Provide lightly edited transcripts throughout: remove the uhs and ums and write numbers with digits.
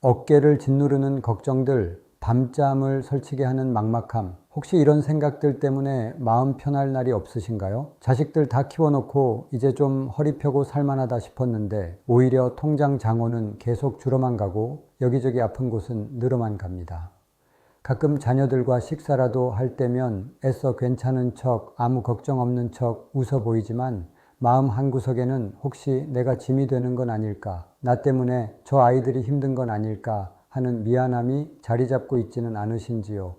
어깨를 짓누르는 걱정들, 밤잠을 설치게 하는 막막함, 혹시 이런 생각들 때문에 마음 편할 날이 없으신가요? 자식들 다 키워놓고 이제 좀 허리 펴고 살만하다 싶었는데 오히려 통장 잔고는 계속 줄어만 가고 여기저기 아픈 곳은 늘어만 갑니다. 가끔 자녀들과 식사라도 할 때면 애써 괜찮은 척, 아무 걱정 없는 척 웃어 보이지만 마음 한구석에는 혹시 내가 짐이 되는 건 아닐까, 나 때문에 저 아이들이 힘든 건 아닐까 하는 미안함이 자리 잡고 있지는 않으신지요.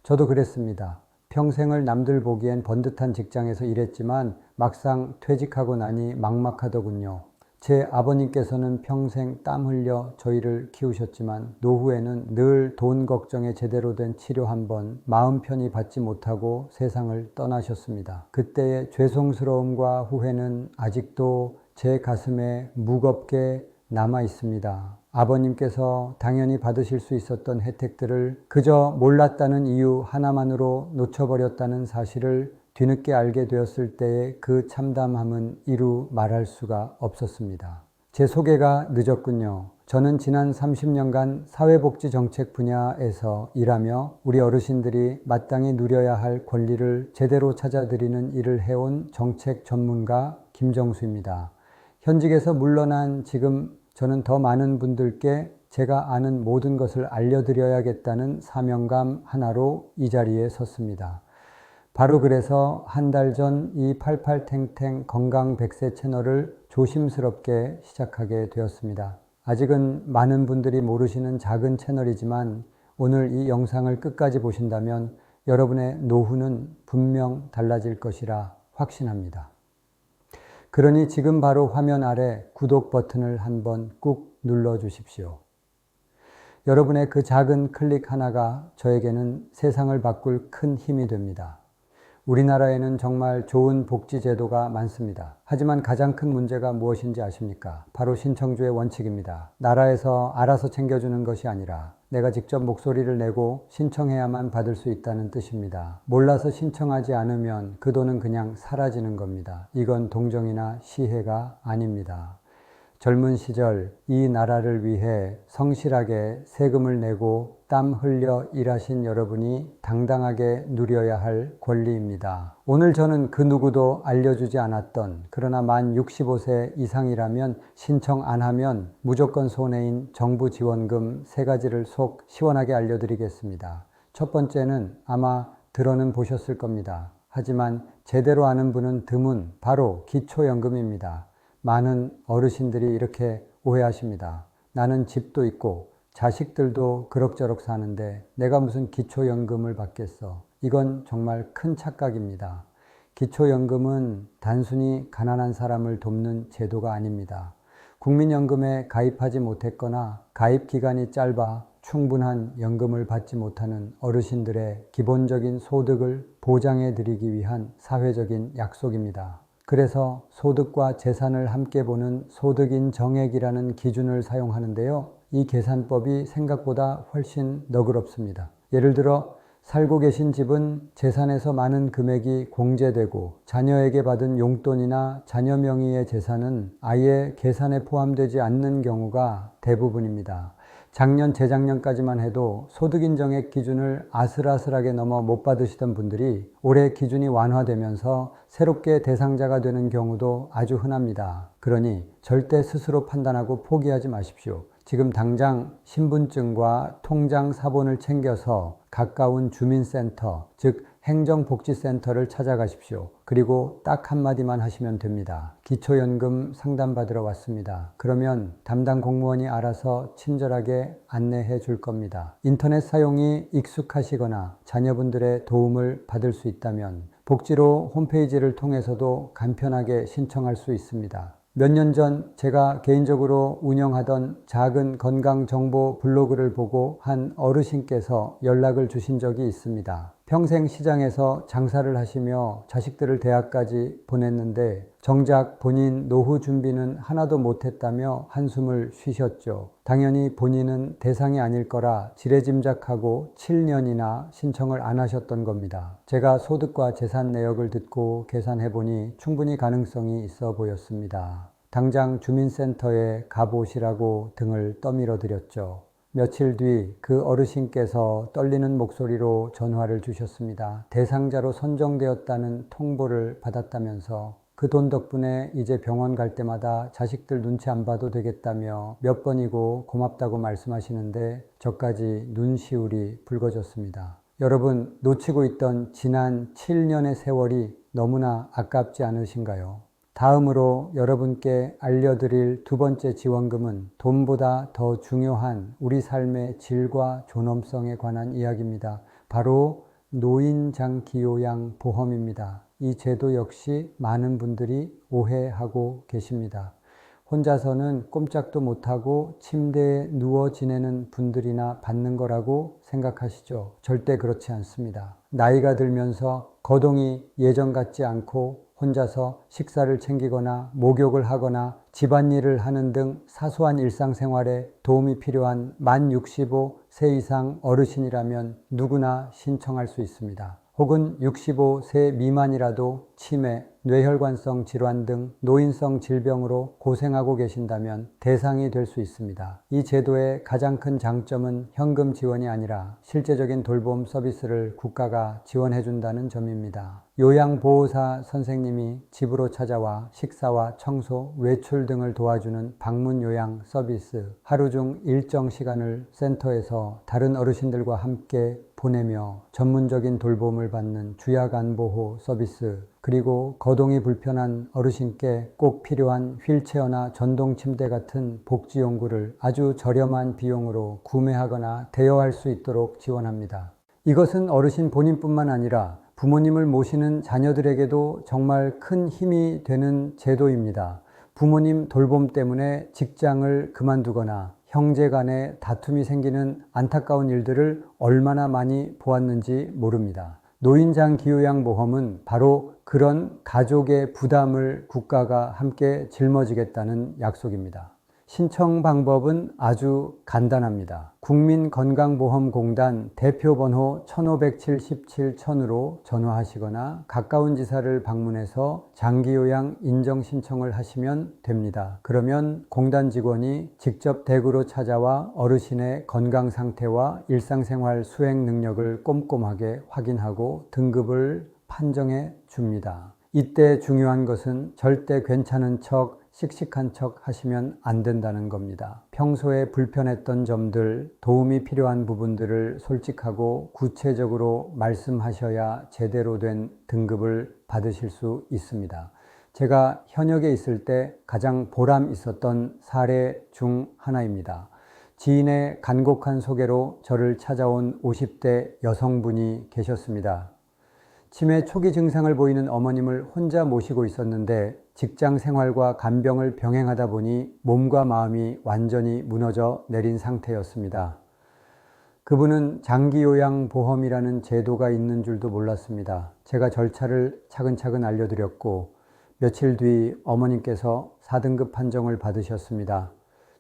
저도 그랬습니다. 평생을 남들 보기엔 번듯한 직장에서 일했지만 막상 퇴직하고 나니 막막하더군요. 제 아버님께서는 평생 땀 흘려 저희를 키우셨지만 노후에는 늘 돈 걱정에 제대로 된 치료 한 번 마음 편히 받지 못하고 세상을 떠나셨습니다. 그때의 죄송스러움과 후회는 아직도 제 가슴에 무겁게 남아 있습니다. 아버님께서 당연히 받으실 수 있었던 혜택들을 그저 몰랐다는 이유 하나만으로 놓쳐버렸다는 사실을 뒤늦게 알게 되었을 때의 그 참담함은 이루 말할 수가 없었습니다. 제 소개가 늦었군요. 저는 지난 30년간 사회복지정책 분야에서 일하며 우리 어르신들이 마땅히 누려야 할 권리를 제대로 찾아드리는 일을 해온 정책 전문가 김정수입니다. 현직에서 물러난 지금 저는 더 많은 분들께 제가 아는 모든 것을 알려드려야겠다는 사명감 하나로 이 자리에 섰습니다. 바로 그래서 한 달 전 이 88탱탱 건강 100세 채널을 조심스럽게 시작하게 되었습니다. 아직은 많은 분들이 모르시는 작은 채널이지만 오늘 이 영상을 끝까지 보신다면 여러분의 노후는 분명 달라질 것이라 확신합니다. 그러니 지금 바로 화면 아래 구독 버튼을 한번 꾹 눌러 주십시오. 여러분의 그 작은 클릭 하나가 저에게는 세상을 바꿀 큰 힘이 됩니다. 우리나라에는 정말 좋은 복지제도가 많습니다. 하지만 가장 큰 문제가 무엇인지 아십니까? 바로 신청주의 원칙입니다. 나라에서 알아서 챙겨주는 것이 아니라 내가 직접 목소리를 내고 신청해야만 받을 수 있다는 뜻입니다. 몰라서 신청하지 않으면 그 돈은 그냥 사라지는 겁니다. 이건 동정이나 시혜가 아닙니다. 젊은 시절 이 나라를 위해 성실하게 세금을 내고 땀 흘려 일하신 여러분이 당당하게 누려야 할 권리입니다. 오늘 저는 그 누구도 알려주지 않았던, 그러나 만 65세 이상이라면 신청 안 하면 무조건 손해인 정부 지원금 3가지를 속 시원하게 알려드리겠습니다. 첫 번째는 아마 들어는 보셨을 겁니다. 하지만 제대로 아는 분은 드문 바로 기초연금입니다. 많은 어르신들이 이렇게 오해하십니다. 나는 집도 있고 자식들도 그럭저럭 사는데 내가 무슨 기초연금을 받겠어. 이건 정말 큰 착각입니다. 기초연금은 단순히 가난한 사람을 돕는 제도가 아닙니다. 국민연금에 가입하지 못했거나 가입 기간이 짧아 충분한 연금을 받지 못하는 어르신들의 기본적인 소득을 보장해 드리기 위한 사회적인 약속입니다. 그래서 소득과 재산을 함께 보는 소득인정액이라는 기준을 사용하는데요. 이 계산법이 생각보다 훨씬 너그럽습니다. 예를 들어 살고 계신 집은 재산에서 많은 금액이 공제되고 자녀에게 받은 용돈이나 자녀 명의의 재산은 아예 계산에 포함되지 않는 경우가 대부분입니다. 작년, 재작년까지만 해도 소득인정액 기준을 아슬아슬하게 넘어 못 받으시던 분들이 올해 기준이 완화되면서 새롭게 대상자가 되는 경우도 아주 흔합니다. 그러니 절대 스스로 판단하고 포기하지 마십시오. 지금 당장 신분증과 통장 사본을 챙겨서 가까운 주민센터, 즉 행정복지센터를 찾아가십시오. 그리고 딱 한마디만 하시면 됩니다. 기초연금 상담받으러 왔습니다. 그러면 담당 공무원이 알아서 친절하게 안내해 줄 겁니다. 인터넷 사용이 익숙하시거나 자녀분들의 도움을 받을 수 있다면 복지로 홈페이지를 통해서도 간편하게 신청할 수 있습니다. 몇 년 전 제가 개인적으로 운영하던 작은 건강정보 블로그를 보고 한 어르신께서 연락을 주신 적이 있습니다. 평생 시장에서 장사를 하시며 자식들을 대학까지 보냈는데 정작 본인 노후 준비는 하나도 못했다며 한숨을 쉬셨죠. 당연히 본인은 대상이 아닐 거라 지레짐작하고 7년이나 신청을 안 하셨던 겁니다. 제가 소득과 재산 내역을 듣고 계산해보니 충분히 가능성이 있어 보였습니다. 당장 주민센터에 가보시라고 등을 떠밀어 드렸죠. 며칠 뒤 그 어르신께서 떨리는 목소리로 전화를 주셨습니다. 대상자로 선정되었다는 통보를 받았다면서 그 돈 덕분에 이제 병원 갈 때마다 자식들 눈치 안 봐도 되겠다며 몇 번이고 고맙다고 말씀하시는데 저까지 눈시울이 붉어졌습니다. 여러분, 놓치고 있던 지난 7년의 세월이 너무나 아깝지 않으신가요? 다음으로 여러분께 알려드릴 두 번째 지원금은 돈보다 더 중요한 우리 삶의 질과 존엄성에 관한 이야기입니다. 바로 노인장기요양보험입니다. 이 제도 역시 많은 분들이 오해하고 계십니다. 혼자서는 꼼짝도 못하고 침대에 누워 지내는 분들이나 받는 거라고 생각하시죠? 절대 그렇지 않습니다. 나이가 들면서 거동이 예전 같지 않고 혼자서 식사를 챙기거나 목욕을 하거나 집안일을 하는 등 사소한 일상생활에 도움이 필요한 만 65세 이상 어르신이라면 누구나 신청할 수 있습니다. 혹은 65세 미만이라도 치매, 뇌혈관성 질환 등 노인성 질병으로 고생하고 계신다면 대상이 될 수 있습니다. 이 제도의 가장 큰 장점은 현금 지원이 아니라 실제적인 돌봄 서비스를 국가가 지원해 준다는 점입니다. 요양보호사 선생님이 집으로 찾아와 식사와 청소, 외출 등을 도와주는 방문 요양 서비스, 하루 중 일정 시간을 센터에서 다른 어르신들과 함께 보내며 전문적인 돌봄을 받는 주야간보호 서비스, 그리고 거동이 불편한 어르신께 꼭 필요한 휠체어나 전동침대 같은 복지용구를 아주 저렴한 비용으로 구매하거나 대여할 수 있도록 지원합니다. 이것은 어르신 본인뿐만 아니라 부모님을 모시는 자녀들에게도 정말 큰 힘이 되는 제도입니다. 부모님 돌봄 때문에 직장을 그만두거나 형제 간에 다툼이 생기는 안타까운 일들을 얼마나 많이 보았는지 모릅니다. 노인장기요양보험은 바로 그런 가족의 부담을 국가가 함께 짊어지겠다는 약속입니다. 신청 방법은 아주 간단합니다. 국민건강보험공단 대표번호 1577-1000으로 전화하시거나 가까운 지사를 방문해서 장기요양 인정 신청을 하시면 됩니다. 그러면 공단 직원이 직접 댁으로 찾아와 어르신의 건강 상태와 일상생활 수행 능력을 꼼꼼하게 확인하고 등급을 판정해 줍니다. 이때 중요한 것은 절대 괜찮은 척, 씩씩한 척 하시면 안 된다는 겁니다. 평소에 불편했던 점들, 도움이 필요한 부분들을 솔직하고 구체적으로 말씀하셔야 제대로 된 등급을 받으실 수 있습니다. 제가 현역에 있을 때 가장 보람 있었던 사례 중 하나입니다. 지인의 간곡한 소개로 저를 찾아온 50대 여성분이 계셨습니다. 치매 초기 증상을 보이는 어머님을 혼자 모시고 있었는데 직장 생활과 간병을 병행하다 보니 몸과 마음이 완전히 무너져 내린 상태였습니다. 그분은 장기요양보험이라는 제도가 있는 줄도 몰랐습니다. 제가 절차를 차근차근 알려드렸고 며칠 뒤 어머님께서 4등급 판정을 받으셨습니다.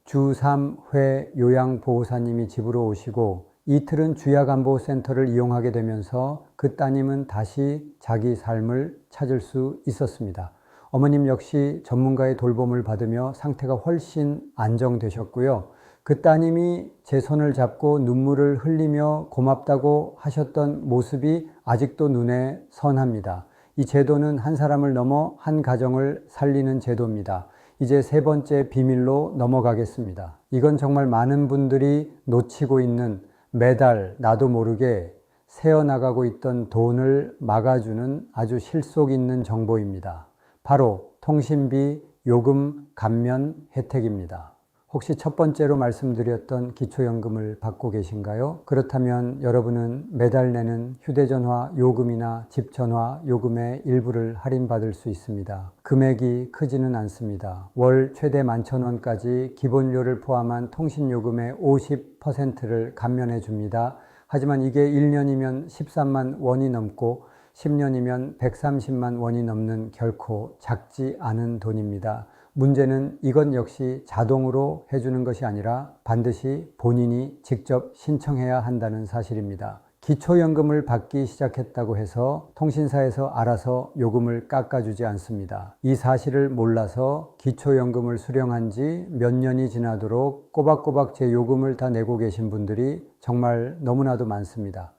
주 3회 요양보호사님이 집으로 오시고 이틀은 주야간보센터를 이용하게 되면서 그 따님은 다시 자기 삶을 찾을 수 있었습니다. 어머님 역시 전문가의 돌봄을 받으며 상태가 훨씬 안정되셨고요. 그 따님이 제 손을 잡고 눈물을 흘리며 고맙다고 하셨던 모습이 아직도 눈에 선합니다. 이 제도는 한 사람을 넘어 한 가정을 살리는 제도입니다. 이제 세 번째 비밀로 넘어가겠습니다. 이건 정말 많은 분들이 놓치고 있는, 매달 나도 모르게 새어나가고 있던 돈을 막아주는 아주 실속 있는 정보입니다. 바로 통신비 요금 감면 혜택입니다. 혹시 첫 번째로 말씀드렸던 기초연금을 받고 계신가요? 그렇다면 여러분은 매달 내는 휴대전화 요금이나 집전화 요금의 일부를 할인받을 수 있습니다. 금액이 크지는 않습니다. 월 최대 11,000원까지 기본료를 포함한 통신요금의 50%를 감면해 줍니다. 하지만 이게 1년이면 13만 원이 넘고 10년이면 130만 원이 넘는 결코 작지 않은 돈입니다. 문제는 이것 역시 자동으로 해주는 것이 아니라 반드시 본인이 직접 신청해야 한다는 사실입니다. 기초연금을 받기 시작했다고 해서 통신사에서 알아서 요금을 깎아주지 않습니다. 이 사실을 몰라서 기초연금을 수령한 지 몇 년이 지나도록 꼬박꼬박 제 요금을 다 내고 계신 분들이 정말 너무나도 많습니다.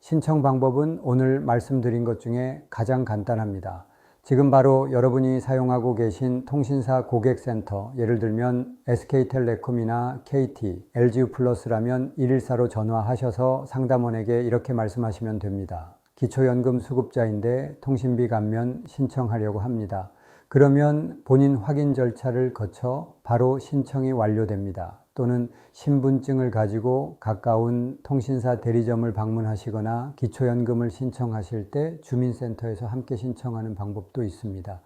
신청 방법은 오늘 말씀드린 것 중에 가장 간단합니다. 지금 바로 여러분이 사용하고 계신 통신사 고객센터, 예를 들면 SK텔레콤이나 KT, LG유플러스라면 114로 전화하셔서 상담원에게 이렇게 말씀하시면 됩니다. 기초연금 수급자인데 통신비 감면 신청하려고 합니다. 그러면 본인 확인 절차를 거쳐 바로 신청이 완료됩니다. 또는 신분증을 가지고 가까운 통신사 대리점을 방문하시거나 기초연금을 신청하실 때 주민센터에서 함께 신청하는 방법도 있습니다.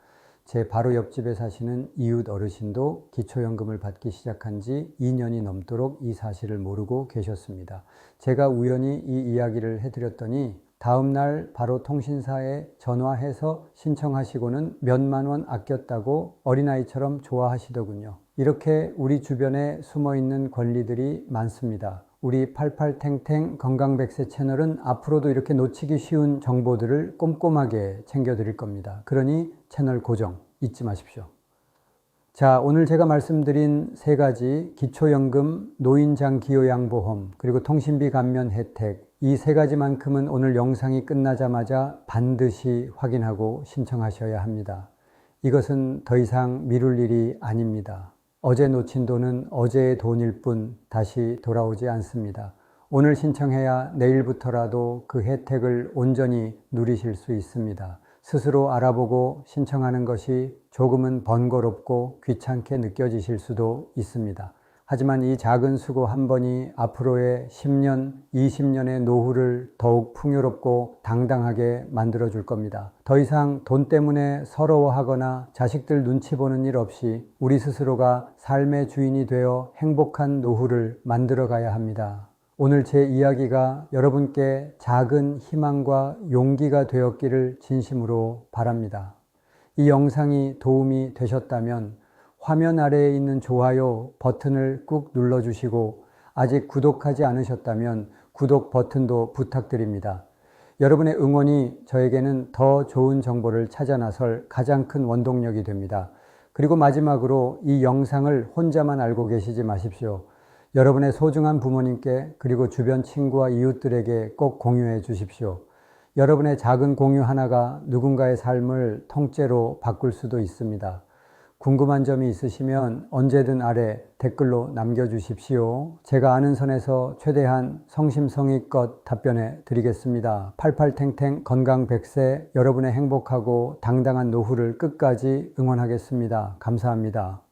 제 바로 옆집에 사시는 이웃 어르신도 기초연금을 받기 시작한 지 2년이 넘도록 이 사실을 모르고 계셨습니다. 제가 우연히 이 이야기를 해드렸더니 다음 날 바로 통신사에 전화해서 신청하시고는 몇만 원 아꼈다고 어린아이처럼 좋아하시더군요. 이렇게 우리 주변에 숨어있는 권리들이 많습니다. 우리 88탱탱 건강백세 채널은 앞으로도 이렇게 놓치기 쉬운 정보들을 꼼꼼하게 챙겨드릴 겁니다. 그러니 채널 고정 잊지 마십시오. 자, 오늘 제가 말씀드린 세 가지 기초연금, 노인장기요양보험, 그리고 통신비 감면 혜택, 이 세 가지만큼은 오늘 영상이 끝나자마자 반드시 확인하고 신청하셔야 합니다. 이것은 더 이상 미룰 일이 아닙니다. 어제 놓친 돈은 어제의 돈일 뿐 다시 돌아오지 않습니다. 오늘 신청해야 내일부터라도 그 혜택을 온전히 누리실 수 있습니다. 스스로 알아보고 신청하는 것이 조금은 번거롭고 귀찮게 느껴지실 수도 있습니다. 하지만 이 작은 수고 한 번이 앞으로의 10년, 20년의 노후를 더욱 풍요롭고 당당하게 만들어 줄 겁니다. 더 이상 돈 때문에 서러워하거나 자식들 눈치 보는 일 없이 우리 스스로가 삶의 주인이 되어 행복한 노후를 만들어 가야 합니다. 오늘 제 이야기가 여러분께 작은 희망과 용기가 되었기를 진심으로 바랍니다. 이 영상이 도움이 되셨다면 화면 아래에 있는 좋아요 버튼을 꾹 눌러주시고 아직 구독하지 않으셨다면 구독 버튼도 부탁드립니다. 여러분의 응원이 저에게는 더 좋은 정보를 찾아 나설 가장 큰 원동력이 됩니다. 그리고 마지막으로 이 영상을 혼자만 알고 계시지 마십시오. 여러분의 소중한 부모님께 그리고 주변 친구와 이웃들에게 꼭 공유해 주십시오. 여러분의 작은 공유 하나가 누군가의 삶을 통째로 바꿀 수도 있습니다. 궁금한 점이 있으시면 언제든 아래 댓글로 남겨주십시오. 제가 아는 선에서 최대한 성심성의껏 답변해 드리겠습니다. 88탱탱 건강백세 여러분의 행복하고 당당한 노후를 끝까지 응원하겠습니다. 감사합니다.